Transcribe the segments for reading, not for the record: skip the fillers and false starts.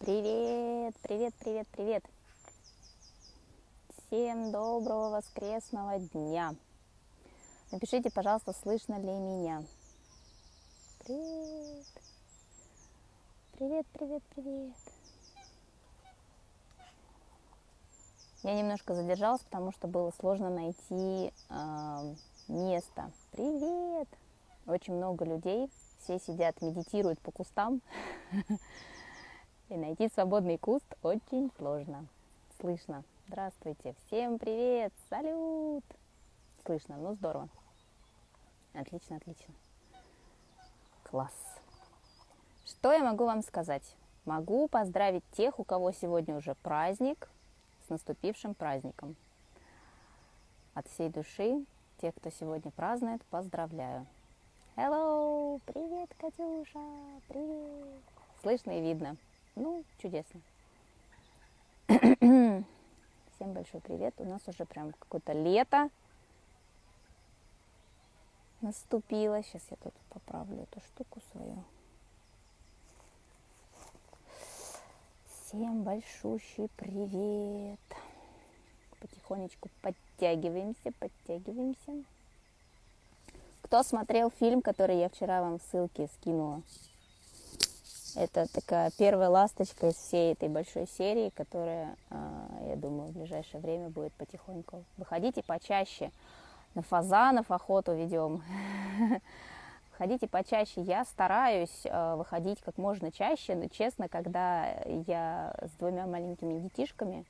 Привет, привет, привет, привет. Всем доброго воскресного дня. Напишите, пожалуйста, слышно ли меня. Привет, привет, привет, привет. Я немножко задержалась, потому что было сложно найти место. Привет. Очень много людей, все сидят, медитируют по кустам. И найти свободный куст очень сложно. Слышно. Здравствуйте. Всем привет. Салют. Слышно. Ну, здорово. Отлично, отлично. Класс. Что я могу вам сказать? Могу поздравить тех, у кого сегодня уже праздник, с наступившим праздником. От всей души, тех, кто сегодня празднует, поздравляю. Hello. Привет, Катюша. Привет. Слышно и видно. Ну, чудесно. Всем большой привет. У нас уже прям какое-то лето наступило. Сейчас я тут поправлю эту штуку свою. Всем большущий привет. Потихонечку подтягиваемся, подтягиваемся. Кто смотрел фильм, который я вчера вам в ссылке скинула? Это такая первая ласточка из всей этой большой серии, которая, я думаю, в ближайшее время будет потихоньку. Выходите почаще. На фазанов охоту ведем. Выходите почаще. Я стараюсь выходить как можно чаще, но честно, когда я с двумя маленькими детишками,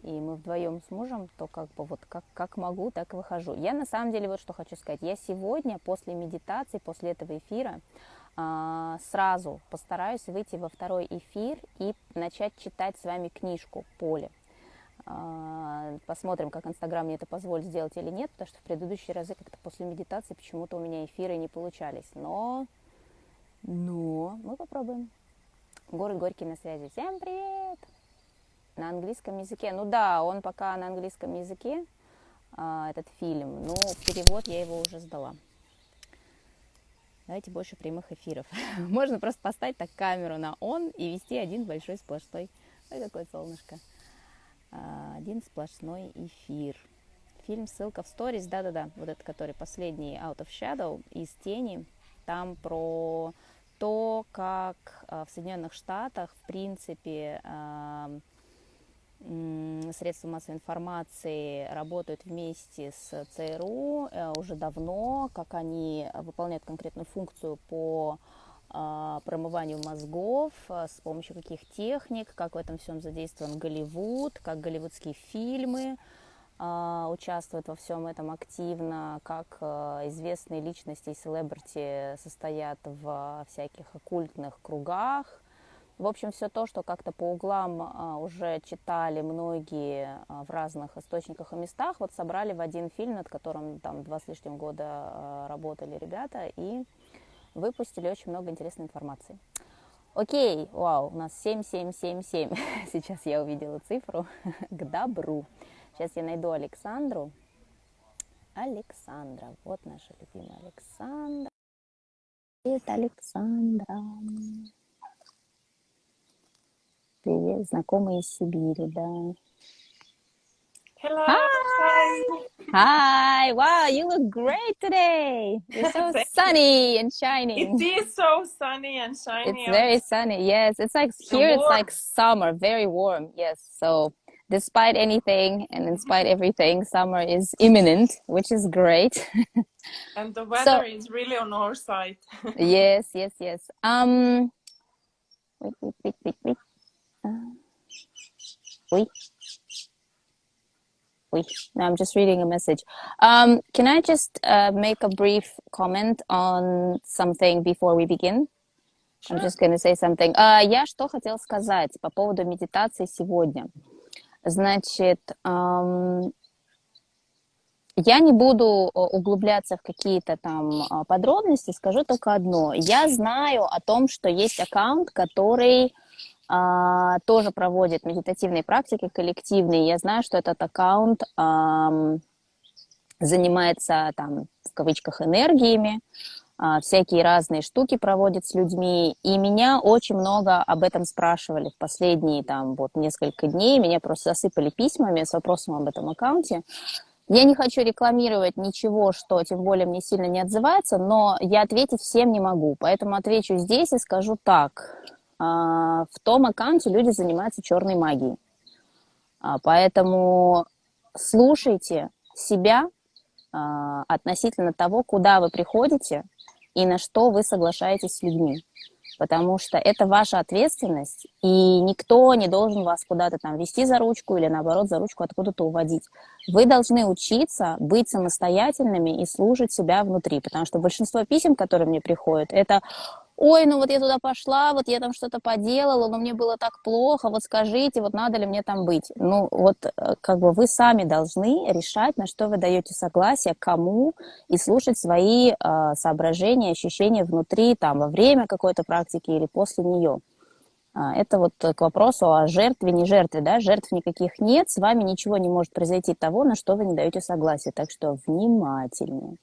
и мы вдвоем с мужем, то как бы вот как могу, так и выхожу. Я на самом деле вот что хочу сказать. Я сегодня после медитации, после этого эфира, сразу постараюсь выйти во второй эфир и начать читать с вами книжку «Поле». Посмотрим, как Инстаграм мне это позволит сделать или нет, потому что в предыдущие разы как-то после медитации почему-то у меня эфиры не получались. Но мы попробуем. Город Горький на связи. Всем привет! На английском языке. Ну да, он пока на английском языке, этот фильм, но перевод я его уже сдала. Давайте больше прямых эфиров. Можно просто поставить так камеру на он и вести один большой сплошной. Ой, какое солнышко. Один сплошной эфир. Фильм, ссылка в сторис, да-да-да, вот этот, который последний, Out of Shadow, из тени. Там про то, как в Соединенных Штатах, в принципе, средства массовой информации работают вместе с ЦРУ уже давно, как они выполняют конкретную функцию по промыванию мозгов, с помощью каких техник, как в этом всем задействован Голливуд, как голливудские фильмы участвуют во всем этом активно, как известные личности и селебрити состоят в всяких оккультных кругах. В общем, все то, что как-то по углам уже читали многие в разных источниках и местах, вот собрали в один фильм, над которым там 2 с лишним года работали ребята, и выпустили очень много интересной информации. Окей, вау, у нас 7777. Сейчас я увидела цифру к добру. Сейчас я найду Александру. Александра, вот наша любимая Александра. Привет, Александра. Привет, знакомые из Сибири, да. Hello. Hi! Hi! Wow, you look great today. You're so sunny and shining. It is so sunny and It's shiny very outside. sunny. Yes, it's like The here. It's like warm summer, very warm. Yes. So, despite anything and in spite everything, summer is imminent, which is great. and the So, weather is really on our side. yes, yes, yes. Wait. Wait. No, I'm just reading a message. Can I just make a brief comment on something before we begin? I'm Sure. just going to say something. Я что хотела сказать по поводу медитации сегодня. Значит, я не буду углубляться в какие-то там подробности, скажу только одно. Я знаю о том, что есть аккаунт, который тоже проводит медитативные практики коллективные. Я знаю, что этот аккаунт занимается там в кавычках энергиями, всякие разные штуки проводит с людьми, и меня очень много об этом спрашивали в последние там вот несколько дней, меня просто засыпали письмами с вопросом об этом аккаунте. Я не хочу рекламировать ничего, что тем более мне сильно не отзывается, но я ответить всем не могу, поэтому отвечу здесь и скажу так. В том аккаунте люди занимаются черной магией, поэтому слушайте себя относительно того, куда вы приходите и на что вы соглашаетесь с людьми. Потому что это ваша ответственность, и никто не должен вас куда-то там вести за ручку или, наоборот, за ручку откуда-то уводить. Вы должны учиться быть самостоятельными и слушать себя внутри, потому что большинство писем, которые мне приходят, это «Ой, ну вот я туда пошла, вот я там что-то поделала, но мне было так плохо, вот скажите, вот надо ли мне там быть?» Ну вот как бы вы сами должны решать, на что вы даете согласие, кому, и слушать свои соображения, ощущения внутри, там, во время какой-то практики или после нее. Это вот к вопросу о жертве, не жертве, да, жертв никаких нет, с вами ничего не может произойти того, на что вы не даете согласие, так что внимательнее.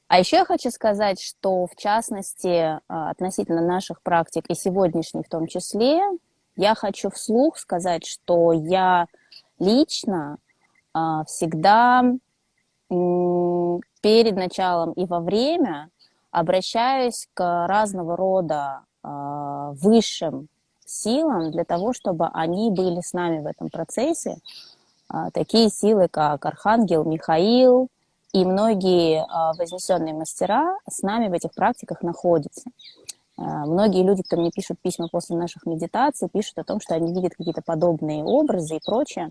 А еще я хочу сказать, что в частности относительно наших практик и сегодняшней в том числе, я хочу вслух сказать, что я лично всегда перед началом и во время обращаюсь к разного рода высшим силам для того, чтобы они были с нами в этом процессе. Такие силы, как Архангел Михаил и многие вознесенные мастера с нами в этих практиках находятся. Многие люди, кто мне пишут письма после наших медитаций, пишут о том, что они видят какие-то подобные образы и прочее.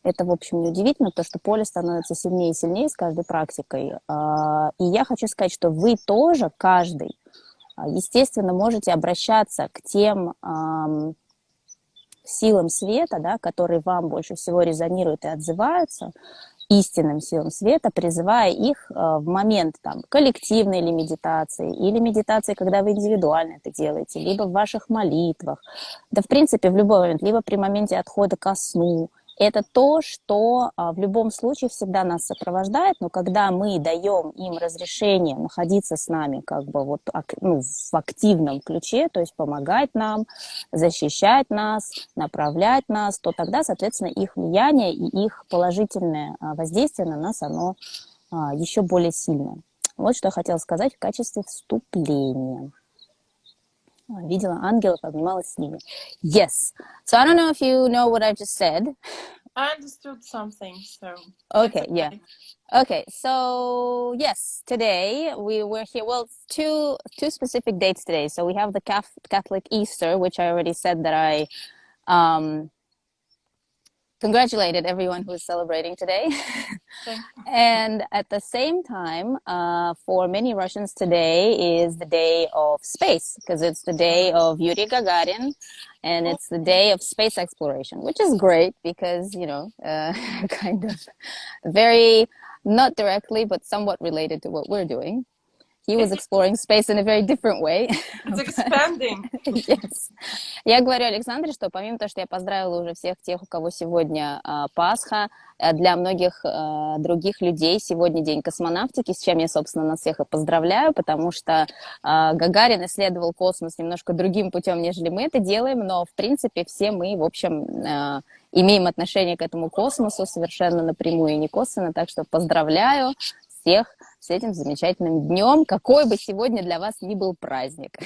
Это, в общем, неудивительно, то, что поле становится сильнее и сильнее с каждой практикой. И я хочу сказать, что вы тоже, каждый, естественно, можете обращаться к тем силам света, да, которые вам больше всего резонируют и отзываются, истинным силам света, призывая их в момент там, коллективной или медитации, когда вы индивидуально это делаете, либо в ваших молитвах, да, в принципе, в любой момент, либо при моменте отхода ко сну. Это то, что в любом случае всегда нас сопровождает, но когда мы даем им разрешение находиться с нами как бы вот, ну, в активном ключе, то есть помогать нам, защищать нас, направлять нас, то тогда, соответственно, их влияние и их положительное воздействие на нас, оно еще более сильное. Вот что я хотела сказать в качестве вступления. Видела ангелов, обнималась с ними. Yes. So I don't know if you know what I just said. I understood something, so Okay, it's yeah. Okay, so yes, today we were here. Well, it's two specific dates today. So we have the Catholic Easter, which I already said that I congratulated everyone who is celebrating today. Thank you. And at the same time, for many Russians, today is the day of space, because it's the day of Yuri Gagarin, and it's the day of space exploration, which is great because, you know, kind of very, not directly, but somewhat related to what we're doing. He was exploring space in a very different way. It's expanding. Yes. Я говорю Александре, что помимо того, что я поздравила уже всех тех, у кого сегодня Пасха, для многих других людей сегодня День космонавтики, с чем я, собственно, нас всех и поздравляю, потому что Гагарин исследовал космос немножко другим путем, нежели мы это делаем, но, в принципе, все мы, в общем, имеем отношение к этому космосу совершенно напрямую и не косвенно, так что поздравляю всех с этим замечательным днем, какой бы сегодня для вас ни был праздник.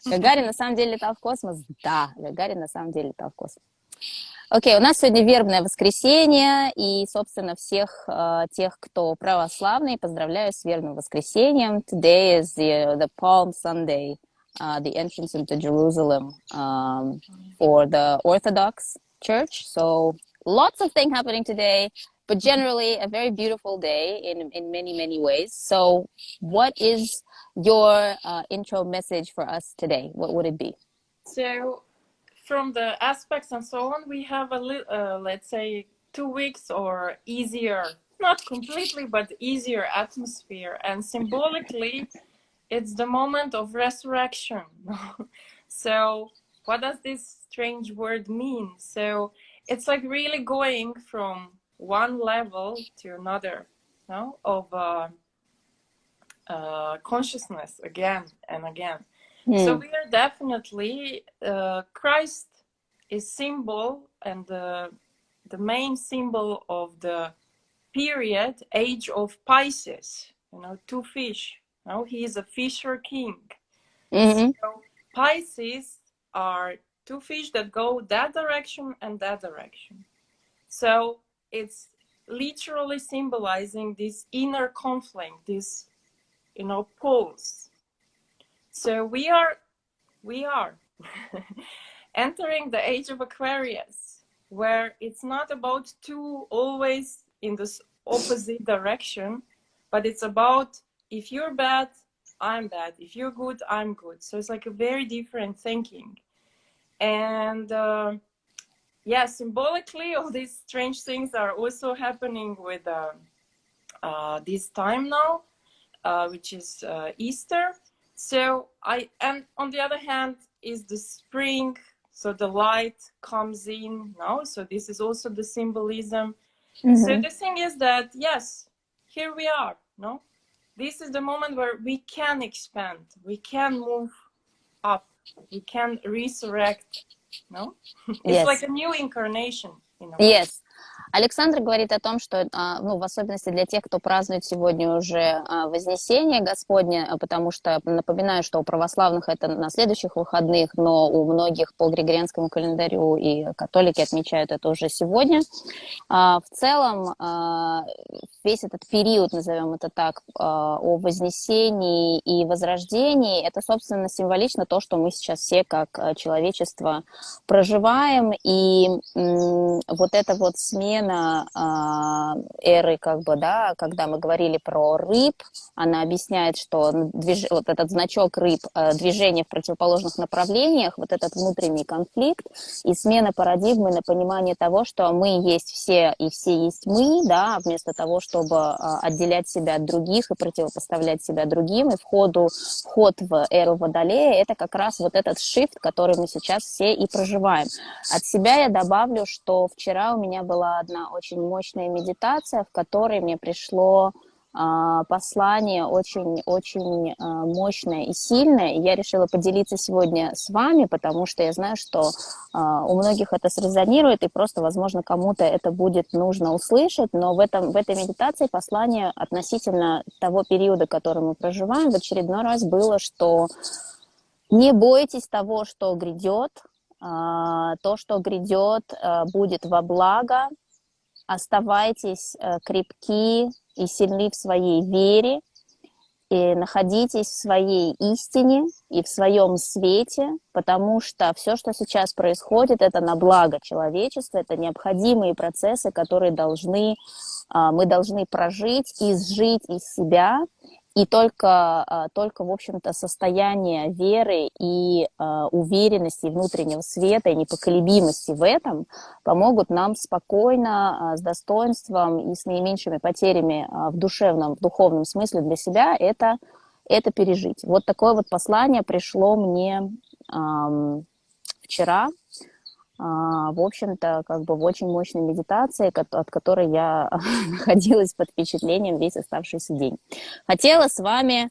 Гагарин на самом деле летал в космос? Да, Гагарин на самом деле летал в космос. Окей, у нас сегодня вербное воскресенье, и, собственно, всех тех, кто православный, поздравляю с вербным воскресеньем. Today is the Palm Sunday, the entrance into Jerusalem for the Orthodox Church. So lots of things happening today, but generally a very beautiful day in many, many ways. So what is your intro message for us today? What would it be? So, from the aspects and so on, we have let's say 2 weeks or easier, not completely, but easier atmosphere. And symbolically, it's the moment of resurrection. So, what does this strange word mean? So, it's like really going from one level to another, no? Of consciousness again and again. So we are definitely, Christ is symbol and the main symbol of the period, age of Pisces, you know, two fish. You know, he is a fisher king. So Pisces are two fish that go that direction and that direction. So it's literally symbolizing this inner conflict, this, you know, poles. So we are entering the age of Aquarius, where it's not about two always in this opposite direction, but it's about if you're bad, I'm bad. If you're good, I'm good. So it's like a very different thinking. And yeah, symbolically, all these strange things are also happening with this time now, which is Easter. So and on the other hand is the spring, so the light comes in now. So this is also the symbolism. So the thing is that, yes, here we are, no? This is the moment where we can expand, we can move up, we can resurrect, no? It's like a new incarnation in a way. Yes. Александр говорит о том, что, ну, в особенности для тех, кто празднует сегодня уже Вознесение Господне, потому что, напоминаю, что у православных это на следующих выходных, но у многих по Григорианскому календарю и католики отмечают это уже сегодня. В целом, весь этот период, назовем это так, о Вознесении и Возрождении, это, собственно, символично то, что мы сейчас все как человечество проживаем, и вот эта вот смена эры, как бы, да, когда мы говорили про рыб, она объясняет, что вот этот значок рыб, движение в противоположных направлениях, вот этот внутренний конфликт и смена парадигмы на понимание того, что мы есть все и все есть мы, да, вместо того, чтобы отделять себя от других и противопоставлять себя другим, и вход в эру Водолея, это как раз вот этот шифт, который мы сейчас все и проживаем. От себя я добавлю, что вчера у меня была одна очень мощная медитация, в которой мне пришло послание очень-очень мощное и сильное. И я решила поделиться сегодня с вами, потому что я знаю, что у многих это срезонирует, и просто, возможно, кому-то это будет нужно услышать, но в этой медитации послание относительно того периода, который мы проживаем, в очередной раз было, что не бойтесь того, что грядет, то, что грядет, будет во благо. Оставайтесь крепки и сильны в своей вере, и находитесь в своей истине и в своем свете, потому что все, что сейчас происходит, это на благо человечества, это необходимые процессы, которые мы должны прожить, изжить из себя. И только, в общем-то, состояние веры и уверенности, внутреннего света и непоколебимости в этом помогут нам спокойно, с достоинством и с наименьшими потерями в духовном смысле для себя это пережить. Вот такое вот послание пришло мне вчера, в общем-то, как бы в очень мощной медитации, от которой я находилась под впечатлением весь оставшийся день. Хотела с вами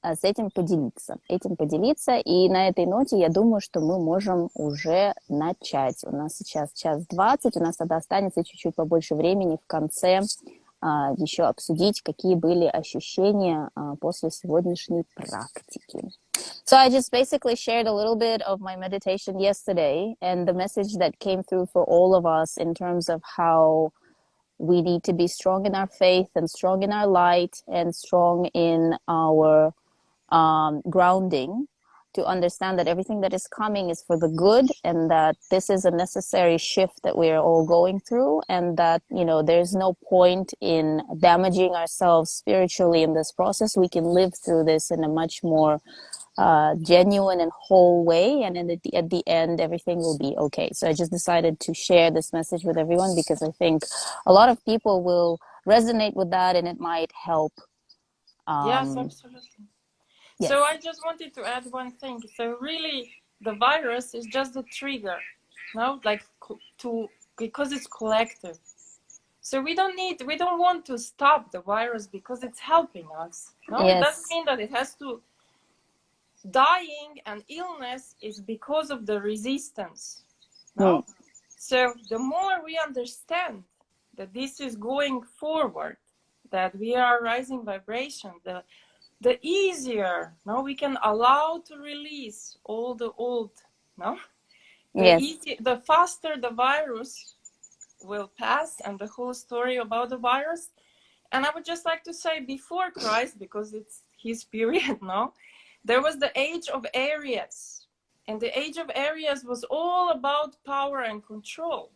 с этим поделиться, и на этой ноте я думаю, что мы можем уже начать. У нас сейчас 1:20, у нас тогда останется чуть-чуть побольше времени в конце еще обсудить, какие были ощущения после сегодняшней практики. So I just basically shared a little bit of my meditation yesterday and the message that came through for all of us in terms of how we need to be strong in our faith and strong in our light and strong in our grounding, to understand that everything that is coming is for the good, and that this is a necessary shift that we are all going through, and that, you know, there's no point in damaging ourselves spiritually in this process. We can live through this in a much more genuine and whole way, and at the end everything will be okay. So I just decided to share this message with everyone because I think a lot of people will resonate with that, and it might help. Yes, absolutely. Yes. So I just wanted to add one thing. So really, the virus is just the trigger, no? Like because it's collective. So we don't want to stop the virus because it's helping us. No, Yes. It doesn't mean that it has to. Dying and illness is because of the resistance. No? So the more we understand that this is going forward, that we are rising vibration, the easier we can allow to release all the old. Yes. The faster the virus will pass and the whole story about the virus. And I would just like to say, before Christ, because it's his period now, there was the age of Aries. And the age of Aries was all about power and control.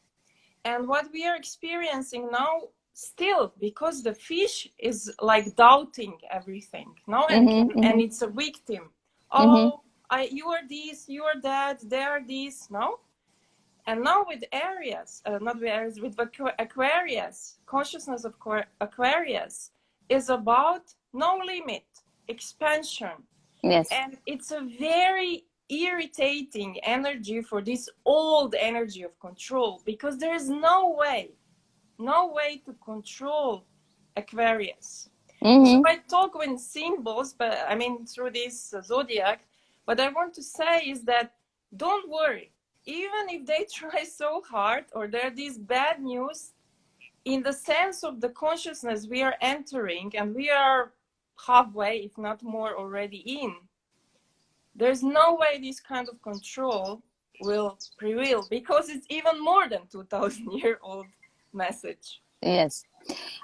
And what we are experiencing now, still, because the fish is like doubting everything, and it's a victim. You are this, you are that, they are this, no? And now with Aries, not with Aries, with Aquarius, consciousness of Aquarius is about no limit, expansion. Yes. And it's a very irritating energy for this old energy of control, because there is no way to control Aquarius. So I talk with symbols, but I mean through this zodiac. What I want to say is that don't worry, even if they try so hard, or there are these bad news, in the sense of the consciousness we are entering, and we are halfway, if not more, already in. There's no way this kind of control will prevail, because it's even more than 2000-year-old message. Yes.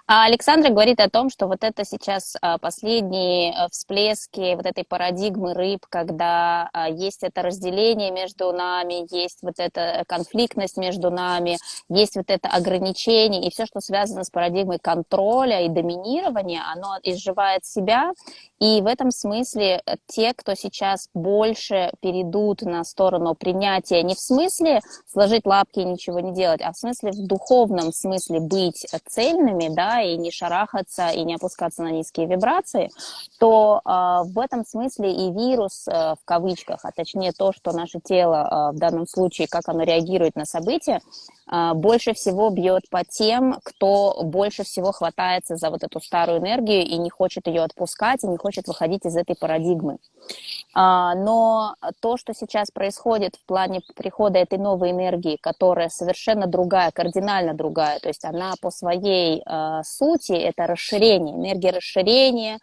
Александра говорит о том, что вот это сейчас последние всплески вот этой парадигмы рыб, когда есть это разделение между нами, есть вот эта конфликтность между нами, есть вот это ограничение, и все, что связано с парадигмой контроля и доминирования, оно изживает себя. И в этом смысле те, кто сейчас больше перейдут на сторону принятия, не в смысле сложить лапки и ничего не делать, а в смысле, в духовном смысле быть цельными, да, и не шарахаться, и не опускаться на низкие вибрации, то в этом смысле и вирус, в кавычках, а точнее то, что наше тело в данном случае, как оно реагирует на события, больше всего бьет по тем, кто больше всего хватается за вот эту старую энергию и не хочет ее отпускать, и не хочет выходить из этой парадигмы. Но то, что сейчас происходит в плане прихода этой новой энергии, которая совершенно другая, кардинально другая, то есть она по своей сути, это расширение, энергия расширения,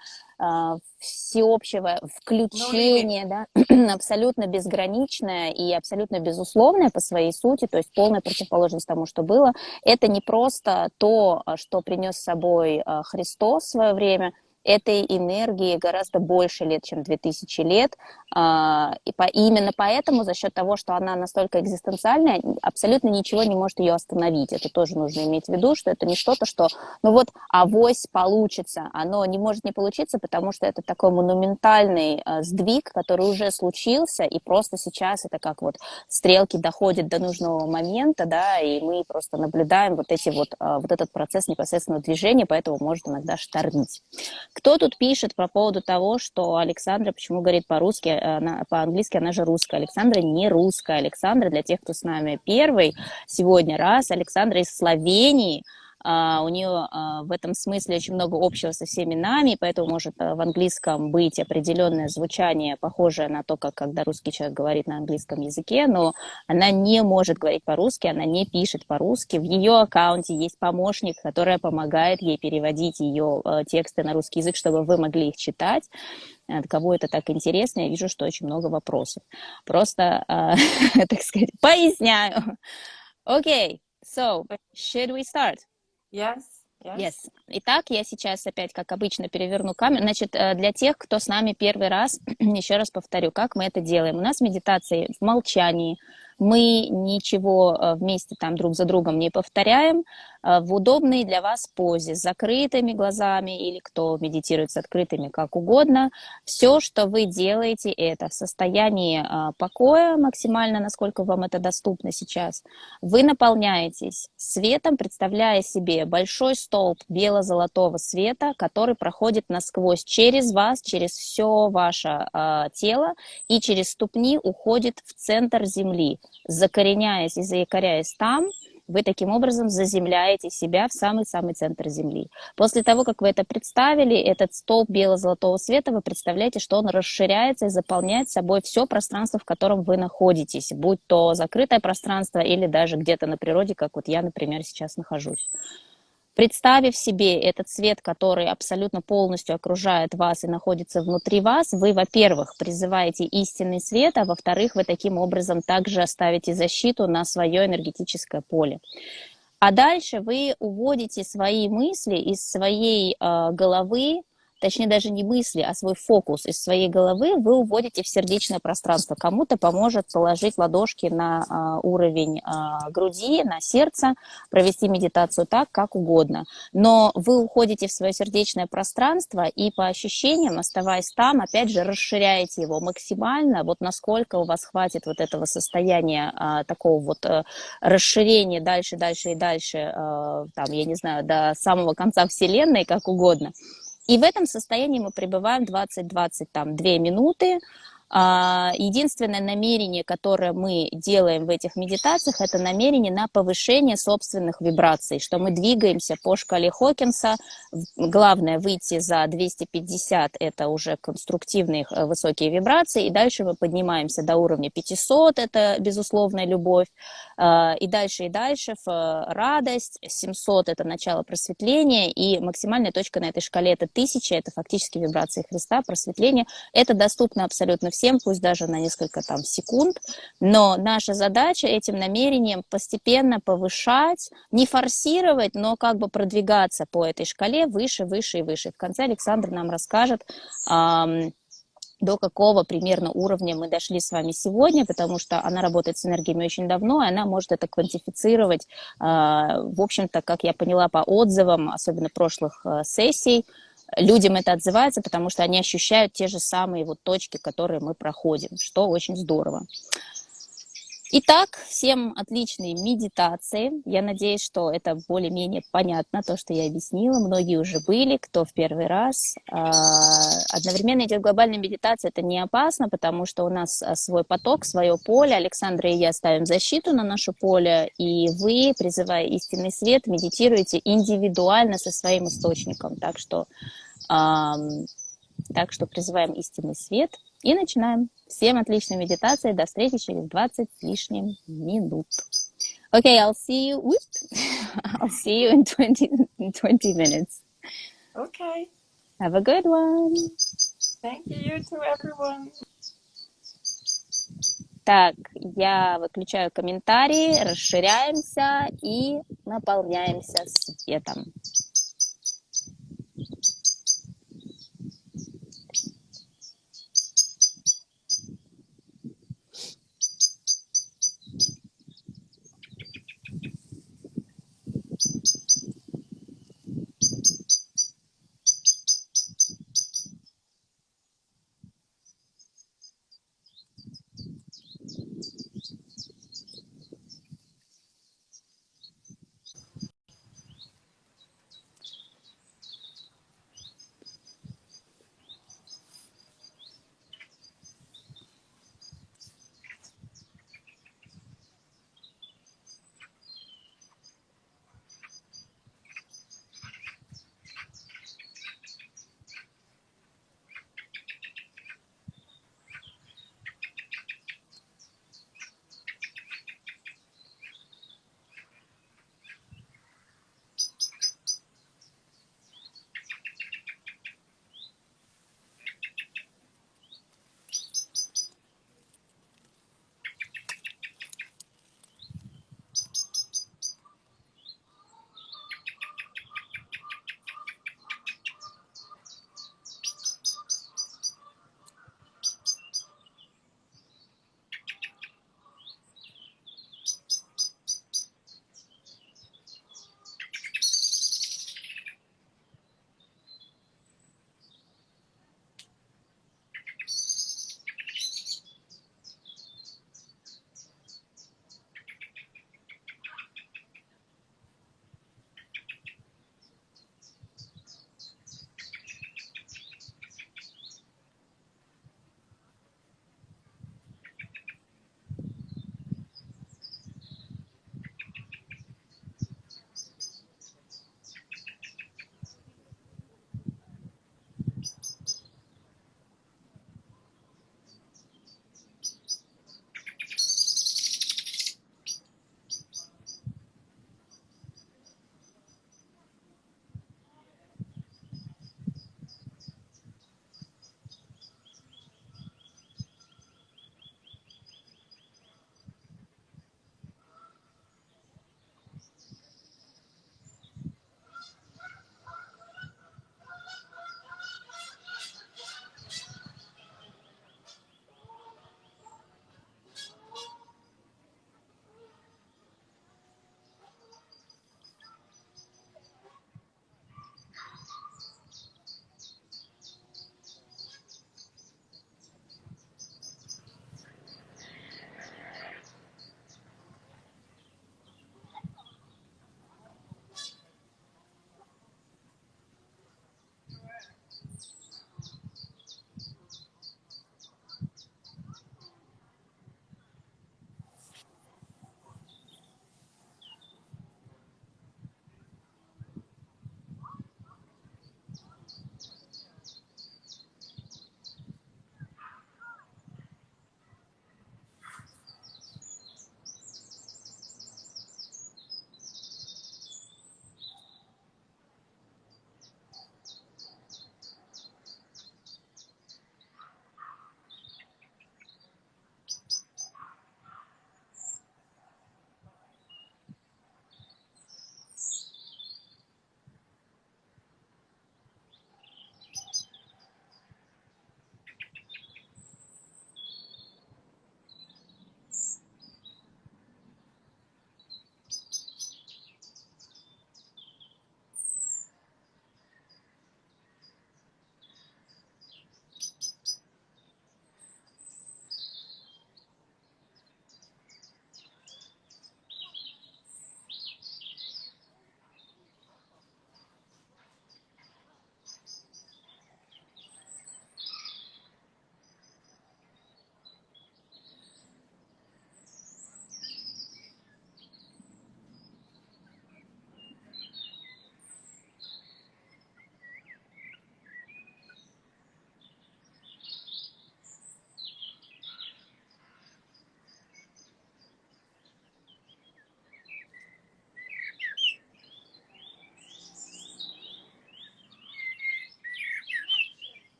всеобщего включения, да, абсолютно безграничное и абсолютно безусловное по своей сути, то есть полная противоположность тому, что было. Это не просто то, что принес с собой Христос в свое время, этой энергии гораздо больше лет, чем 2000 лет. И именно поэтому, за счет того, что она настолько экзистенциальная, абсолютно ничего не может ее остановить. Это тоже нужно иметь в виду, что это не что-то, что, ну вот, авось получится. Оно не может не получиться, потому что это такой монументальный сдвиг, который уже случился, и просто сейчас это как вот стрелки доходят до нужного момента, да, и мы просто наблюдаем вот этот процесс непосредственного движения, поэтому может иногда штормить. Кто тут пишет по поводу того, что Александра почему говорит по-русски, по-английски она же русская. Александра не русская. Александра, для тех, кто с нами первый сегодня раз, Александра из Словении. У нее в этом смысле очень много общего со всеми нами, поэтому может в английском быть определенное звучание, похожее на то, как когда русский человек говорит на английском языке, но она не может говорить по-русски, она не пишет по-русски. В ее аккаунте есть помощник, который помогает ей переводить ее тексты на русский язык, чтобы вы могли их читать. Кого это так интересно, я вижу, что очень много вопросов. Просто, так сказать, поясняю. Okay, so, should we start? Yes. Итак, я сейчас опять, как обычно, переверну камеру. Значит, для тех, кто с нами первый раз, еще раз повторю, как мы это делаем. У нас медитации в молчании. Мы ничего вместе там друг за другом не повторяем. В удобной для вас позе, с закрытыми глазами или кто медитирует с открытыми, как угодно. Все, что вы делаете, это в состоянии покоя максимально, насколько вам это доступно сейчас. Вы наполняетесь светом, представляя себе большой столб бело-золотого света, который проходит насквозь через вас, через все ваше тело и через ступни уходит в центр Земли, закореняясь и заякоряясь там. Вы таким образом заземляете себя в самый-самый центр Земли. После того, как вы это представили, этот столб бело-золотого света, вы представляете, что он расширяется и заполняет собой все пространство, в котором вы находитесь, будь то закрытое пространство или даже где-то на природе, как вот я, например, сейчас нахожусь. Представив себе этот свет, который абсолютно полностью окружает вас и находится внутри вас, вы, во-первых, призываете истинный свет, а во-вторых, вы таким образом также ставите защиту на свое энергетическое поле. А дальше вы уводите свои мысли из своей головы, точнее даже не мысли, а свой фокус из своей головы вы уводите в сердечное пространство. Кому-то поможет положить ладошки на уровень груди, на сердце, провести медитацию так, как угодно. Но вы уходите в свое сердечное пространство и по ощущениям, оставаясь там, опять же, расширяете его максимально, вот насколько у вас хватит вот этого состояния такого вот расширения дальше, дальше и дальше, там, я не знаю, до самого конца Вселенной, как угодно. И в этом состоянии мы пребываем 20-22 минуты. Единственное намерение, которое мы делаем в этих медитациях, это намерение на повышение собственных вибраций, что мы двигаемся по шкале Хокинса. Главное выйти за 250, это уже конструктивные высокие вибрации, и дальше мы поднимаемся до уровня 500, это безусловная любовь, и дальше в радость, 700 это начало просветления, и максимальная точка на этой шкале это 1000, это фактически вибрации Христа, просветление. Это доступно абсолютно всем, пусть даже на несколько там секунд, но наша задача этим намерением постепенно повышать, не форсировать, но как бы продвигаться по этой шкале выше, выше и выше. В конце Александр нам расскажет, до какого примерно уровня мы дошли с вами сегодня, потому что она работает с энергиями очень давно, и она может это квантифицировать, в общем-то, как я поняла по отзывам, особенно прошлых сессий, людям это отзывается, потому что они ощущают те же самые вот точки, которые мы проходим, что очень здорово. Итак, всем отличной медитации. Я надеюсь, что это более-менее понятно, то, что я объяснила. Многие уже были, кто в первый раз. Одновременно идет глобальная медитация. Это не опасно, потому что у нас свой поток, свое поле. Александра и я ставим защиту на наше поле, и вы, призывая истинный свет, медитируете индивидуально со своим источником. Так что призываем истинный свет и начинаем. Всем отличной медитации. До встречи через 20 с лишним минут. Okay, I'll see you. I'll see you in 20 minutes. Okay. Have a good one. Thank you to everyone. Так, я выключаю комментарии, расширяемся и наполняемся светом.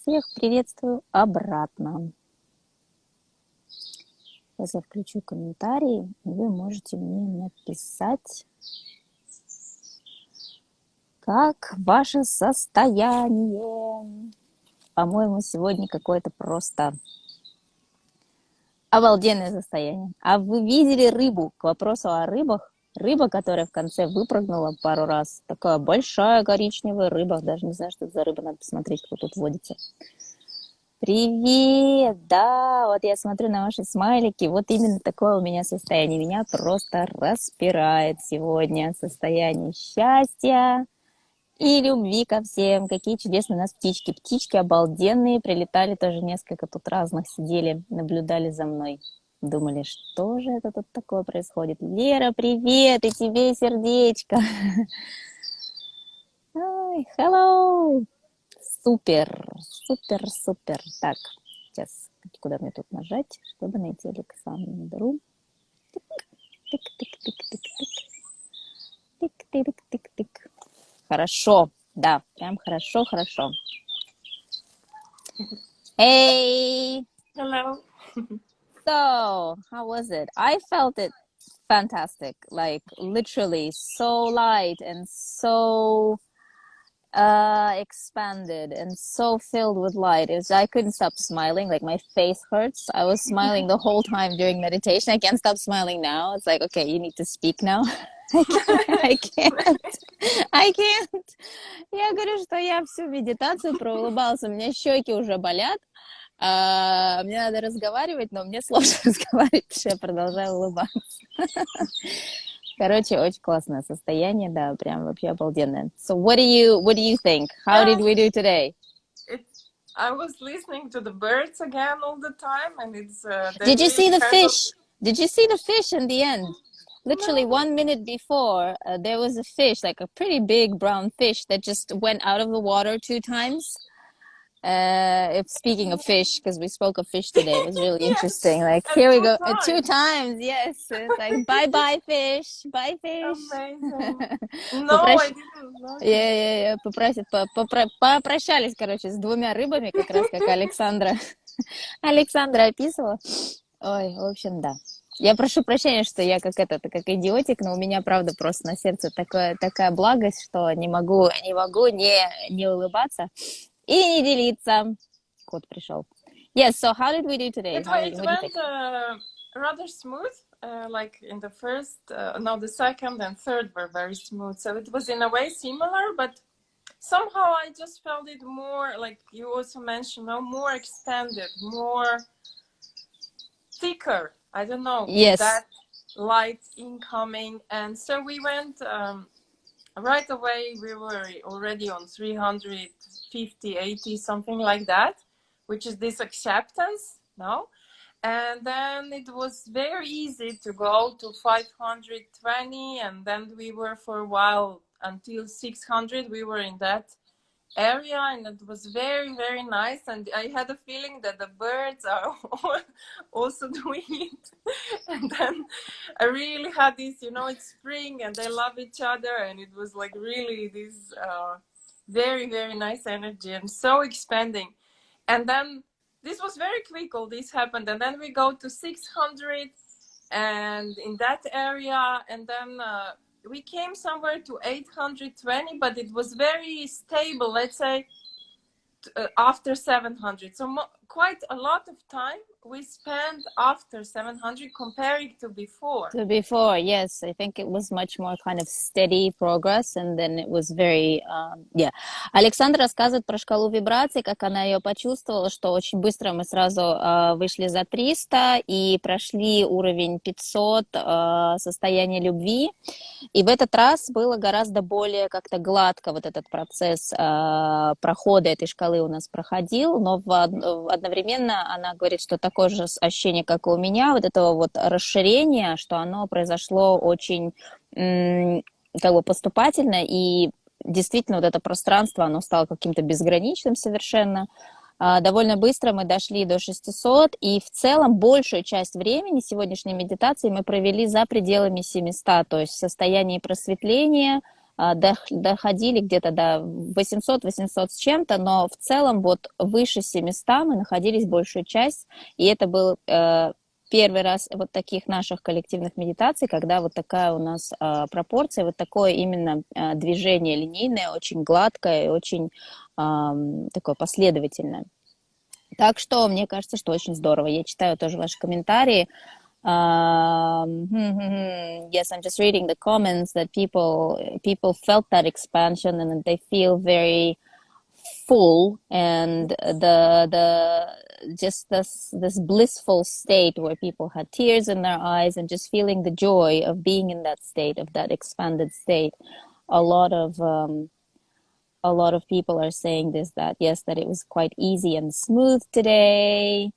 Всех приветствую обратно. Сейчас я включу комментарии, и вы можете мне написать, как ваше состояние. По-моему, сегодня какое-то просто обалденное состояние. А вы видели рыбу? К вопросу о рыбах. Рыба, которая в конце выпрыгнула пару раз. Такая большая коричневая рыба. Даже не знаю, что это за рыба. Надо посмотреть, кто тут водится. Привет! Да, вот я смотрю на ваши смайлики. Вот именно такое у меня состояние. Меня просто распирает сегодня. Состояние счастья и любви ко всем. Какие чудесные у нас птички. Птички обалденные. Прилетали тоже несколько тут разных. Сидели, наблюдали за мной. Думали, что же это тут такое происходит. Лера, привет! И тебе сердечко. Ой, hello! Супер, супер, супер. Так, сейчас, куда мне тут нажать, чтобы найти Александру. Тык-тык-тык-тык-тык. Тык-тык-тык-тык. Хорошо, да, прям хорошо, хорошо. Hey! Hello. So, how was it? I felt it fantastic, like literally so light and so expanded and so filled with light. I couldn't stop smiling. Like my face hurts. I was smiling the whole time during meditation. I can't stop smiling now. It's like, okay, you need to speak now. I can't. Я говорю, что я всю медитацию проулыбалась. У меня щеки уже болят. Мне надо разговаривать, но мне сложно разговаривать, потому что я продолжаю улыбаться. Короче, очень классное состояние, да, прям вообще обалденное. So what do you think? How did we do today? I was listening to the birds again all the time, and it's. Did you see the fish? Did you see the fish in the end? Literally 1 minute before, there was a fish, like a pretty big brown fish that just went out of the water 2 times. If speaking of fish, because we spoke of fish today, it was really Yes, interesting. Like and here we 2 go, times. 2 times, yes. It's like bye fish, bye fish. Amazing. No, I didn't notice. Попрощались, короче, с 2 рыбами, как раз как Александра описывала. Ой, в общем, да. Я прошу прощения, что я как идиотик, но у меня, правда, просто на сердце такая благость, что не могу не улыбаться и не делиться. Кот пришел. Yes, so how did we do today? It went rather smooth. Like in the first, the second and third were very smooth. So it was in a way similar, but somehow I just felt it more, like you also mentioned, more expanded, more thicker. I don't know. Yes. That light incoming. And so we went right away. We were already on 350, 80, something like that, which is this acceptance, no? And then it was very easy to go to 520, and then we were for a while until 600. We were in that area, and it was very, very nice. And I had a feeling that the birds are also doing it. And then I really had this, it's spring and they love each other, and it was like really this very, very nice energy and so expanding. And then this was very quick, all this happened, and then we go to 600 and in that area, and then we came somewhere to 820, but it was very stable, let's say, after 700. So quite a lot of time we spent after 700 comparing to before. Yes. I think it was much more kind of steady progress, and then it was very, yeah. Александра рассказывает про шкалу вибраций, как она ее почувствовала, что очень быстро мы сразу вышли за 300 и прошли уровень 500 состояния любви. И в этот раз было гораздо более как-то гладко вот этот процесс прохода этой шкалы у нас проходил, но одновременно она говорит, что такое же ощущение, как и у меня, вот этого вот расширения, что оно произошло очень как бы поступательно, и действительно вот это пространство, оно стало каким-то безграничным совершенно. Довольно быстро мы дошли до 600, и в целом большую часть времени сегодняшней медитации мы провели за пределами 700, то есть в состоянии просветления, доходили где-то до 800 с чем-то, но в целом вот выше 700 мы находились большую часть, и это был первый раз вот таких наших коллективных медитаций, когда вот такая у нас пропорция, вот такое именно движение линейное, очень гладкое и очень такое последовательное. Так что мне кажется, что очень здорово. Я читаю тоже ваши комментарии. Yes, I'm just reading the comments that people felt that expansion and they feel very full, and the just this blissful state where people had tears in their eyes and just feeling the joy of being in that state, of that expanded state. A lot of people are saying this, that yes, that it was quite easy and smooth today.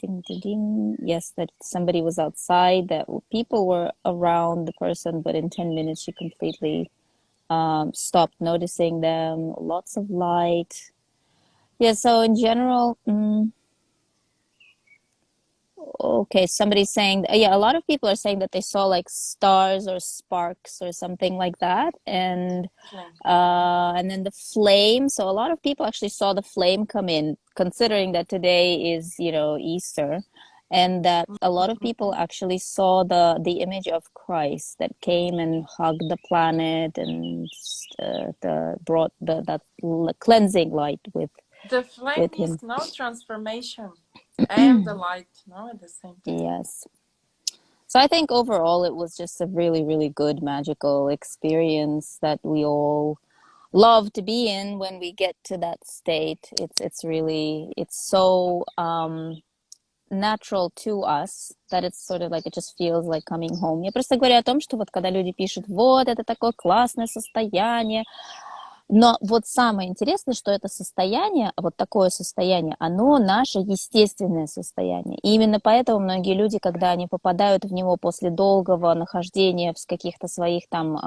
Ding, ding, ding. Yes, that somebody was outside, that people were around the person, but in 10 minutes she completely stopped noticing them. Lots of light. Yeah, so in general, okay, somebody's saying, yeah, a lot of people are saying that they saw like stars or sparks or something like that, and then the flame. So a lot of people actually saw the flame come in, considering that today is, Easter, and that a lot of people actually saw the image of Christ that came and hugged the planet and brought that cleansing light with The flame him. is no transformation and the light, no, at the same time. Yes. So I think overall it was just a really, really good magical experience that we all love to be in when we get to that state. It's so natural to us that it's sort of like it just feels like coming home. Я просто говорю о том, что вот когда люди пишут, вот это такое классное состояние, но вот самое интересное, что это состояние, вот такое состояние, оно наше естественное состояние. И именно поэтому многие люди, когда они попадают в него после долгого нахождения в каких-то своих там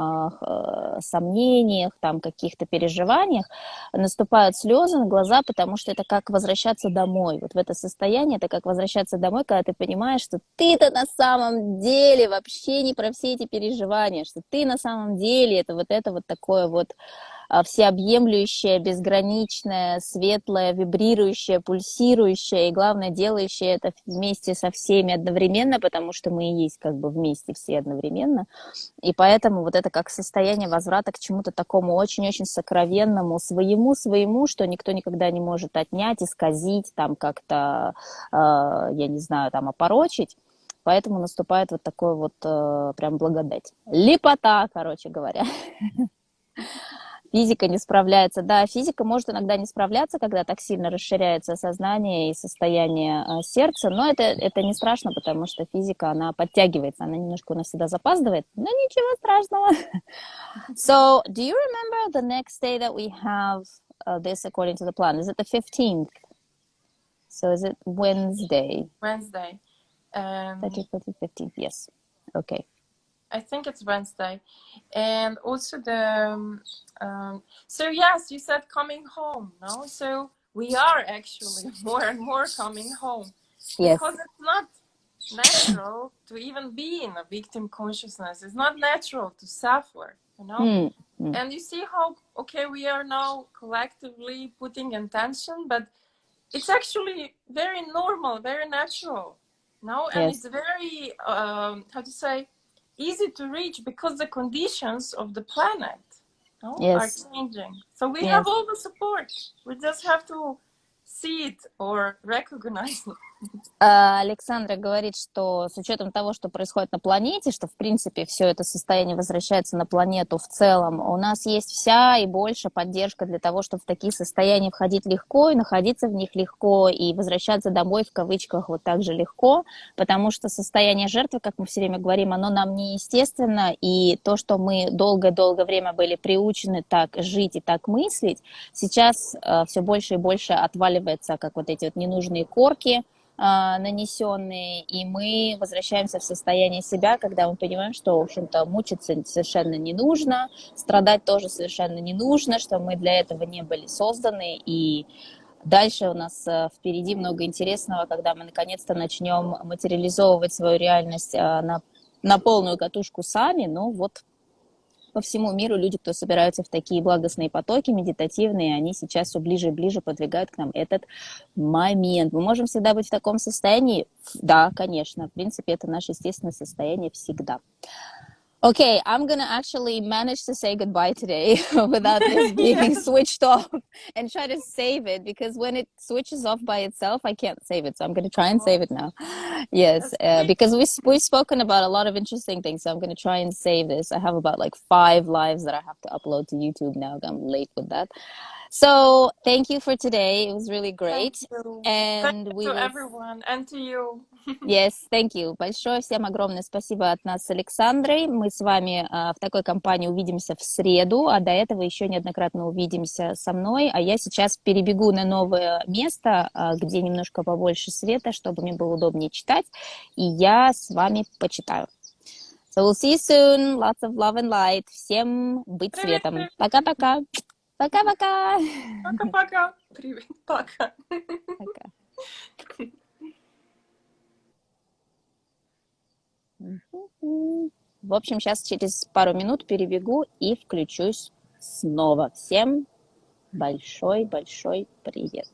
сомнениях, там каких-то переживаниях, наступают слезы на глаза, потому что это как возвращаться домой. Вот в это состояние это как возвращаться домой, когда ты понимаешь, что ты-то на самом деле вообще не про все эти переживания, что ты на самом деле это вот такое вот всеобъемлющее, безграничное, светлое, вибрирующее, пульсирующее и, главное, делающее это вместе со всеми одновременно, потому что мы и есть как бы вместе все одновременно. И поэтому вот это как состояние возврата к чему-то такому очень-очень сокровенному, своему, что никто никогда не может отнять, исказить, там как-то, я не знаю, там опорочить. Поэтому наступает вот такой вот прям благодать. Лепота, короче говоря. Физика не справляется. Да, физика может иногда не справляться, когда так сильно расширяется сознание и состояние сердца, но это не страшно, потому что физика, она подтягивается, она немножко у нас всегда запаздывает, но ничего страшного. So, do you remember the next day that we have this according to the plan? Is it the 15th? So is it Wednesday? Wednesday. 13th, 14th, 15th, yes. Okay. I think it's Wednesday. And also so yes, you said coming home, no? So we are actually more and more coming home. Yes. Because it's not natural to even be in a victim consciousness. It's not natural to suffer, you know? And you see how, okay, we are now collectively putting intention, but it's actually very normal, very natural, no? And Yes. it's very, how to say, easy to reach because the conditions of the planet are changing. So we have all the support. We just have to see it or recognize it. Александра говорит, что с учетом того, что происходит на планете, что, в принципе, все это состояние возвращается на планету в целом, у нас есть вся и больше поддержка для того, чтобы в такие состояния входить легко, и находиться в них легко, и возвращаться домой, в кавычках, вот так же легко, потому что состояние жертвы, как мы все время говорим, оно нам неестественно, и то, что мы долгое-долгое время были приучены так жить и так мыслить, сейчас все больше и больше отваливается, как вот эти вот ненужные корки, нанесенные, и мы возвращаемся в состояние себя, когда мы понимаем, что, в общем-то, мучиться совершенно не нужно, страдать тоже совершенно не нужно, что мы для этого не были созданы, и дальше у нас впереди много интересного, когда мы наконец-то начнем материализовывать свою реальность на полную катушку сами, ну вот по всему миру люди, кто собираются в такие благостные потоки медитативные, они сейчас все ближе и ближе подвигают к нам этот момент. Мы можем всегда быть в таком состоянии? Да, конечно. В принципе, это наше естественное состояние всегда. Okay, I'm gonna actually manage to say goodbye today without this being Yes, switched off and try to save it, because when it switches off by itself, I can't save it. So I'm gonna try and save it now. Yes, yes, we, because we've spoken about a lot of interesting things. So I'm gonna try and save this. I have about like 5 lives that I have to upload to YouTube now. I'm late with that. So thank you for today. It was really thank great, you. Thank and we you to will. everyone and to you. Yes, thank you. Большое всем огромное спасибо от нас с Александрой. Мы с вами в такой компании увидимся в среду, а до этого еще неоднократно увидимся со мной. А я сейчас перебегу на новое место, где немножко побольше света, чтобы мне было удобнее читать, и я с вами почитаю. So we'll see you soon. Lots of love and light. Всем быть Привет, светом. привет. Пока-пока. Пока-пока. Пока-пока. Привет, пока. Пока. В общем, сейчас через пару минут перебегу и включусь снова. Всем большой-большой привет.